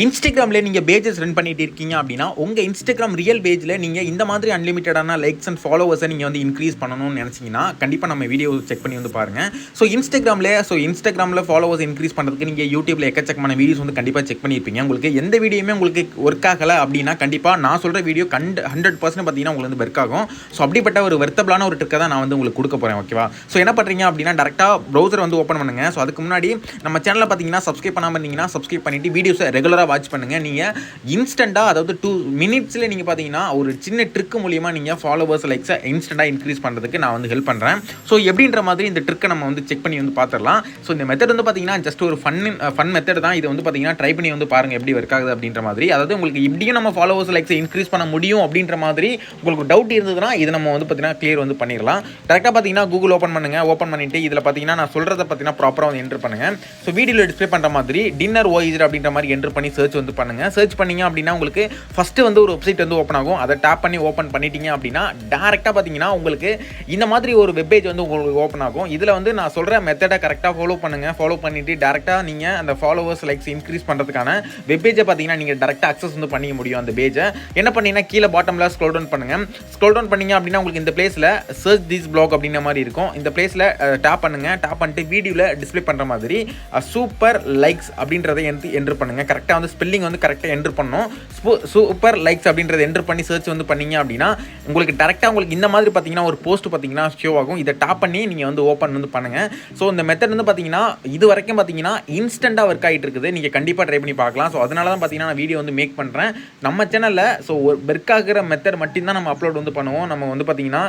இன்ஸ்டாகிராமில் நீங்கள் pages run பண்ணிட்டு இருக்கீங்க அப்படின்னா உங்கள் இன்ஸ்டாகிராம் ரியல் பேஜில் நீங்கள் இந்த மாதிரி அன்லிமிட்டடான லைக்ஸ் அண்ட் ஃபாலோவர்ஸை நீங்கள் வந்து இன்க்ரீஸ் பண்ணணும்னு நினச்சிங்கன்னா கண்டிப்பாக நம்ம வீடியோ செக் பண்ணி வந்து பாருங்கள். இன்ஸ்டாகிராமில் ஃபாலோவர்ஸ் இன்க்ரீஸ் பண்ணுறதுக்கு நீங்கள் யூடியூப்பில் எக்கச்சக்கமான வீடியோஸ் வந்து கண்டிப்பாக செக் பண்ணியிருப்பீங்க. உங்களுக்கு எந்த வீடியோமே உங்களுக்கு ஒர்க் ஆகலை அப்படின்னா கண்டிப்பாக நான் சொல்கிற வீடியோ 100% பார்த்தீங்கன்னா உங்களுக்கு வந்து ஒர்க் ஆகும். ஸோ அப்படிப்பட்ட ஒரு வெர்த்தபிளான ஒரு ட்ரிக்கை தான் நான் வந்து உங்களுக்கு கொடுக்க போகிறேன். ஓகேவா? ஸோ என்ன பண்ணுறீங்க அப்படின்னா டேரெக்டாக ப்ரௌசர் வந்து ஓப்பன் பண்ணுங்கள். ஸோ அதுக்கு முன்னாடி நம்ம சேனலில் பார்த்தீங்கன்னா சப்ஸ்கிரைப் பண்ணாமல் இருந்தீங்கன்னா சப்ஸ்கிரைப் பண்ணிவிட்டு வீடியோஸை ரெகுலராக வாட்ச் பண்ணுங்கள். நீங்கள் இன்ஸ்டண்ட்டாக அதாவது 2 minutesல நீங்கள் பார்த்தீங்கன்னா ஒரு சின்ன ட்ரிக் மூலியமாக நீங்கள் ஃபாலோவர்ஸ் லைக்ஸை இன்ஸ்டண்ட்டாக இன்க்ரீஸ் பண்ணுறதுக்கு நான் வந்து ஹெல்ப் பண்ணுறேன். ஸோ எப்படின்ற மாதிரி இந்த ட்ரிக்கை நம்ம வந்து செக் பண்ணி வந்து பார்த்துடலாம். ஸோ இந்த மெத்தட் வந்து பார்த்தீங்கன்னா ஜஸ்ட் ஒரு ஃபன் மெத்தட் தான். இது வந்து பார்த்தீங்கன்னா ட்ரை பண்ணி வந்து பாருங்கள் எப்படி ஒர்க் ஆகுது அப்படின்ற மாதிரி. அதாவது உங்களுக்கு இப்படியும் நம்ம ஃபாலோவர்ஸ் லைக்ஸை இன்க்ரீஸ் பண்ண முடியும் அப்படின்ற மாதிரி உங்களுக்கு டவுட் இருந்ததுன்னா இது நம்ம வந்து பார்த்தீங்கன்னா கிளியர் வந்து பண்ணிடலாம். டேரெக்டாக பார்த்தீங்கன்னா கூகுள் ஓப்பன் பண்ணுங்கள். ஓப்பன் பண்ணிவிட்டு இதில் பார்த்தீங்கன்னா நான் சொல்கிறத பார்த்தீங்கன்னா ப்ராப்பராக வந்து என்ட்ரு பண்ணுங்கள். ஸோ வீடியோவில் டிஸ்பிளே பண்ணுற மாதிரி டின்னர் ஓய்ஸ் அப்படின்ற மாதிரி என்ட்ரு பண்ணி சர்ச் வந்து பண்ணுங்கள். சர்ச் பண்ணிங்க அப்படின்னா உங்களுக்கு ஃபஸ்ட்டு வந்து ஒரு வெப்சைட் வந்து ஓப்பன் ஆகும். அதை டேப் பண்ணி ஓப்பன் பண்ணிட்டீங்க அப்படின்னா டேரெக்டாக பார்த்தீங்கன்னா உங்களுக்கு இந்த மாதிரி ஒரு வெப்பேஜ் வந்து உங்களுக்கு ஓப்பன் ஆகும். இதில் வந்து நான் சொல்கிற மெத்தடை கரெக்டாக ஃபாலோ பண்ணுங்கள். ஃபாலோ பண்ணிவிட்டு டேரெக்டாக நீங்கள் அந்த ஃபாலோவர்ஸ் லைக்ஸ் இன்க்ரீஸ் பண்ணுறதுக்கான வெப்பேஜை பார்த்தீங்கன்னா நீங்கள் டேரெக்டாக அக்சஸ் வந்து பண்ணிக்க முடியும். அந்த பேஜை என்ன பண்ணீங்கன்னா கீழே பாட்டமில் ஸ்க்ரோல் டவுன் பண்ணுங்கள். ஸ்க்ரோல் டவுன் பண்ணிங்க அப்படின்னா உங்களுக்கு இந்த பிளேஸில் சர்ச் திஸ் பிளாக் அப்படின்ற மாதிரி இருக்கும். இந்த பிளேஸில் டேப் பண்ணுங்கள். டேப் பண்ணிட்டு வீடியோவில் டிஸ்பிளே பண்ணுற மாதிரி சூப்பர் லைக்ஸ் அப்படின்றத என்ட்ரு பண்ணுங்கள். கரெக்டாக வந்து ஸ்பெல்லிங் வந்து கரெக்டாக என்ட்ரு பண்ணணும். சூப்பர் லைக்ஸ் அப்படின்றத என்ட்ரு பண்ணி சர்ச் வந்து பண்ணீங்க அப்படின்னா உங்களுக்கு டேரெக்டாக உங்களுக்கு இந்த மாதிரி பார்த்தீங்கன்னா ஒரு போஸ்ட் பார்த்தீங்கன்னா ஷோ ஆகும். இதை டாப் பண்ணி நீங்கள் வந்து ஓப்பன் வந்து பண்ணுங்கள். ஸோ இந்த மெத்தட் வந்து பார்த்தீங்கன்னா இது வரைக்கும் பார்த்தீங்கன்னா இன்ஸ்டண்ட்டாக ஒர்க் ஆகிட்டு இருக்குது. நீங்கள் கண்டிப்பாக ட்ரை பண்ணி பார்க்கலாம். ஸோ அதனால தான் பார்த்தீங்கன்னா நான் வீடியோ வந்து மேக் பண்ணுறேன் நம்ம சேனலில். ஸோ ஒர்க் ஆகிற மெத்தட் மட்டும்தான் நம்ம அப்லோட் வந்து பண்ணுவோம். நம்ம வந்து பார்த்தீங்கன்னா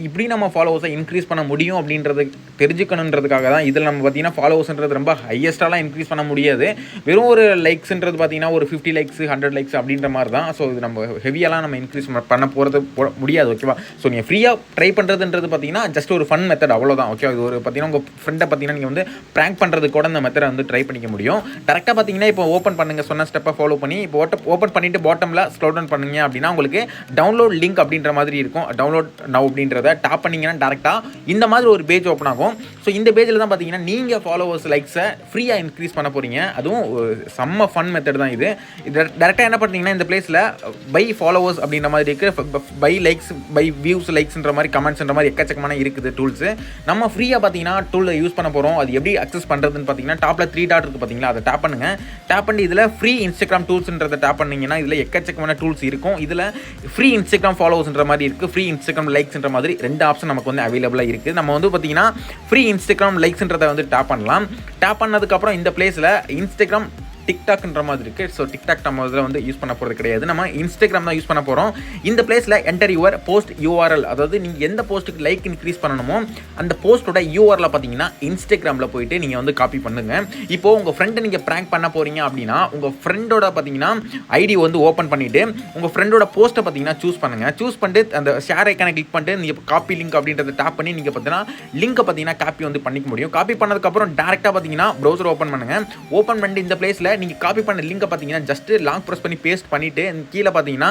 இப்படி நம்ம ஃபாலோவர்ஸை இன்க்ரீஸ் பண்ண முடியும் அப்படின்றது தெரிஞ்சுக்கணுன்றதுக்காக தான். இதில் நம்ம பார்த்தீங்கன்னா ஃபாலோவர்ஸ்ன்றது ரொம்ப ஹையஸ்ட்டாலாம் இன்க்ரீஸ் பண்ண முடியாது. வெறும் ஒரு லைக்ஸ்ன்றது பார்த்தீங்கன்னா ஒரு 50 லைக்ஸ் 100 லைக்ஸ் அப்படின்ற மாதிரி தான். ஸோ இது நம்ம ஹெவியெல்லாம் நம்ம இன்க்ரீஸ் பண்ண போகிறது முடியாது. ஓகேவா? ஸோ நீங்கள் ஃப்ரீயாக ட்ரை பண்ணுறதுன்றது பார்த்தீங்கன்னா ஜஸ்ட் ஒரு ஃபன் மெத்தட் அவ்வளோதான். ஓகே, இது ஒரு பார்த்தீங்கன்னா உங்கள் ஃப்ரெண்டை பார்த்தீங்கன்னா நீங்கள் வந்து ப்ராங்க் பண்ணுறது கூட இந்த மெத்தடை வந்து ட்ரை பண்ணிக்க முடியும். டேரெக்டாக பார்த்தீங்கன்னா இப்போ ஓப்பன் பண்ணுங்கள். சொன்ன ஸ்டெப்பை ஃபாலோ பண்ணி இப்போ ஓப்பன் பண்ணிவிட்டு பாட்டமில் ஸ்க்ரோல் டவுன் பண்ணுங்க அப்படின்னா உங்களுக்கு டவுன்லோட் லிங்க் அப்படின்ற மாதிரி இருக்கும். டவுன்லோட் நவ் அப்படின்றத டாப் பண்ணிங்கன்னா டேரெக்டாக இந்த மாதிரி ஒரு பேஜ் ஓப்பன் ஆகும். ஸோ இந்த பேஜில் தான் பார்த்தீங்கன்னா நீங்கள் ஃபாலோவர்ஸ் லைக்ஸை ஃப்ரீயாக இன்க்ரீஸ் பண்ண போகிறீங்க. அதுவும் செம்ம ஃபன் மெத்தட் தான் இது. டேரெக்டாக என்ன பண்ணுறீங்கன்னா இந்த பிளேஸில் பை ஃபாலோவர்ஸ் அப்படின்ற மாதிரி இருக்குது. பை லைக்ஸ் பை வியூஸ் லைக்ஸ்ன்ற மாதிரி கமெண்ட்ஸ்ன்ற மாதிரி எக்கச்சக்கமான இருக்குது டூல்ஸு. நம்ம ஃப்ரீயாக பார்த்தீங்கன்னா டூலை யூஸ் பண்ண போகிறோம். அது எப்படி அக்சஸ் பண்ணுறதுன்னு பார்த்தீங்கன்னா டாப்பில் 3 டாட் இருக்குது பார்த்தீங்களா, அதை டேப் பண்ணுங்கள். டேப் பண்ணி இதில் ஃப்ரீ இன்ஸ்டாகிராம் டூல்ஸ்ன்றதை டேப் பண்ணிங்கன்னா இதில் எக்கச்சக்கமான டூல்ஸ் இருக்கும். இதில் ஃப்ரீ இன்ஸ்டாகிராம் ஃபாலோவர்ஸ்ன்ற மாதிரி இருக்குது, ஃப்ரீ இன்ஸ்டாகிராம் லைக்ஸ்ன்ற மாதிரி 2 ஆப்ஷன் நமக்கு வந்து அவைலபிளாக இருக்குது. நம்ம வந்து பார்த்தீங்கன்னா ஃப்ரீ இன்ஸ்டாகிராம் லைக்ஸ்ன்றதை வந்து டேப் பண்ணலாம். டேப் பண்ணதுக்கப்புறம் இந்த பிளேஸில் இன்ஸ்டாகிராம் டிக்டாக்ன்ற மாதிரி இருக்குது. ஸோ டிக்டாக் நம்ம இதில் வந்து யூஸ் பண்ண போகிறது கிடையாது. நம்ம இன்ஸ்டாகிராம் தான் யூஸ் பண்ண போகிறோம். இந்த பிளேஸில் என்டர் யுவர் போஸ்ட் யூஆர்எல், அதாவது நீங்கள் எந்த போஸ்ட்டுக்கு லைக் இன்க்ரீஸ் பண்ணணுமோ அந்த போஸ்ட்டோட யூஆர்எல் பார்த்தீங்கன்னா இன்ஸ்டாகிராமில் போயிட்டு நீங்கள் வந்து காப்பி பண்ணுங்கள். இப்போது உங்கள் ஃப்ரெண்டை நீங்கள் ப்ராங்க் பண்ண போகிறீங்க அப்படின்னா உங்கள் ஃப்ரெண்டோட பார்த்தீங்கன்னா ஐடி வந்து ஓப்பன் பண்ணிவிட்டு உங்கள் ஃப்ரெண்டோட போஸ்ட்டை பார்த்தீங்கன்னா சூஸ் பண்ணுங்கள். சூஸ் பண்ணிட்டு அந்த ஷேர் ஐக்கானை கிளிக் பண்ணிட்டு நீங்கள் காப்பி லிங்க் அப்படின்றத டேப் பண்ணி நீங்கள் பார்த்தீங்கன்னா லிங்க்கை பார்த்தீங்கன்னா காப்பி வந்து பண்ணிக்க முடியும். காப்பி பண்ணதுக்கப்புறம் டேரெக்டாக பார்த்தீங்கன்னா ப்ரௌசர் ஓப்பன் பண்ணுங்கள். ஓப்பன் பண்ணிட்டு இந்த பிளேஸில் நீங்கள் காப்பி பண்ண லிங்கை பார்த்தீங்கன்னா ஜஸ்ட் லாங் ப்ரெஸ் பண்ணி பேஸ்ட் பண்ணிவிட்டு கீழே பார்த்தீங்கன்னா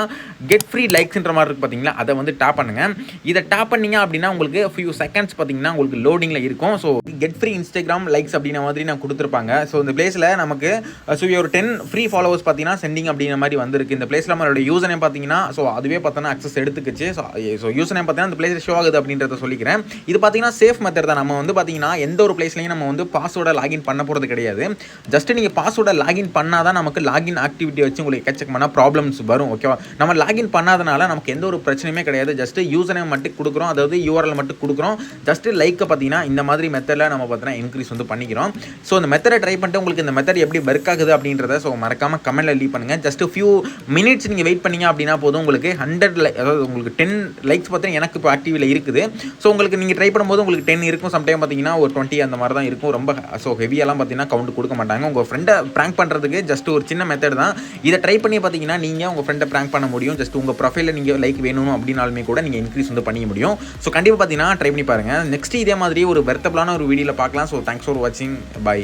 கெட் ஃப்ரீ லைக்ஸ்ன்ற மாதிரி இருக்குது பார்த்தீங்களா, அதை வந்து டேப் பண்ணுங்கள். இதை டேப் பண்ணிங்க அப்படின்னா உங்களுக்கு ஃபியூ செகண்ட்ஸ் பார்த்தீங்கன்னா உங்களுக்கு லோடிங்கில் இருக்கும். So get free Instagram likes அப்படின்ற மாதிரி நான் கொடுத்துருப்பாங்க. ஸோ இந்த பிளேஸில் நமக்கு ஒரு 10 ஃப்ரீ ஃபாலோவர்ஸ் பார்த்தீங்கன்னா சென்டிங் அப்படின்ற மாதிரி வந்திருக்கு. இந்த பிளேஸில் நம்மளோட யூசர் நேம் பார்த்தீங்கன்னா ஸோ அதுவே பார்த்தோன்னா அக்சஸ் எடுத்துக்கிச்சு. ஸோ யூசர் நேம் பார்த்தீங்கன்னா இந்த பிளேஸில் ஷோ ஆகுது அப்படின்றத சொல்லிக்கிறேன். இது பார்த்தீங்கன்னா சேஃப் மெத்தட் தான். நம்ம வந்து பார்த்தீங்கன்னா எந்த ஒரு பிளேஸ்லையும் நம்ம வந்து பாஸ்வேர்டை லாகின் பண்ண போகிறது கிடையாது. ஜஸ்ட் நீங்கள் பாஸ்வேர்டை லாகின் பண்ணாதான் நமக்கு லாகின் ஆக்டிவிட்டி வச்சு உங்களுக்கு எக்கச்சக்கமான ப்ராப்ளம்ஸ் வரும். ஓகேவா? நம்ம லாகின் பண்ணாதனால நமக்கு எந்த ஒரு பிரச்சனையுமே கிடையாது. ஜஸ்ட் யூசர் நேம் மட்டும் கொடுக்குறோம், அதாவது யூஆர்எல் மட்டும் கொடுக்குறோம். ஜஸ்ட் லைக்கை பார்த்தீங்கன்னா இந்த மாதிரி மெத்தடில் நம்ம பார்த்தீங்கன்னா இன்க்ரீஸ் வந்து பண்ணிக்கிறோம். ஸோ இந்த மெத்தடை ட்ரை பண்ணிட்டு உங்களுக்கு இந்த மெத்தட் எப்படி ஒர்க் ஆகுது அப்படின்றத ஸோ மறக்காமல் கமெண்ட்டில் லீவ் பண்ணுங்கள். ஜஸ்ட் ஃபியூ மினிட்ஸ் நீங்கள் வெயிட் பண்ணீங்க அப்படின்னா போதும் உங்களுக்கு 100 அதாவது உங்களுக்கு 10 லைக்ஸ் பார்த்தீங்கன்னா எனக்கு இப்போ ஆக்டிவில் இருக்குது. ஸோ உங்களுக்கு நீங்கள் ட்ரை பண்ணும்போது உங்களுக்கு 10 இருக்கும். சம்டைம் பார்த்தீங்கன்னா ஒரு 20 அந்த மாதிரி தான் இருக்கும். ரொம்ப ஸோ ஹெவியெல்லாம் பார்த்தீங்கன்னா கவுண்ட் கொடுக்க மாட்டாங்க. உங்கள் ஃப்ரெண்டை ப்ராங்க் பண்ணுறதுக்கு ஜஸ்ட் ஒரு சின்ன மெத்தட் தான். இதை ட்ரை பண்ணி பார்த்தீங்கன்னா நீங்கள் உங்கள் ஃப்ரெண்டை ப்ராங்க் பண்ண முடியும். ஜஸ்ட் உங்கள் ப்ரொஃபைலில் நீங்கள் லைக் வேணும் அப்படின்னாலுமே கூட நீங்கள் இன்க்ரீஸ் வந்து பண்ணிக்க முடியும். ஸோ கண்டிப்பாக பார்த்தீங்கன்னா ட்ரை பண்ணி பாருங்கள். நெக்ஸ்ட் இதே மாதிரி ஒரு வெர்த்தபிளான ஒரு வீடியோவில் பார்க்கலாம். ஸோ தேங்க்ஸ் ஃபார் வாட்சிங். பை.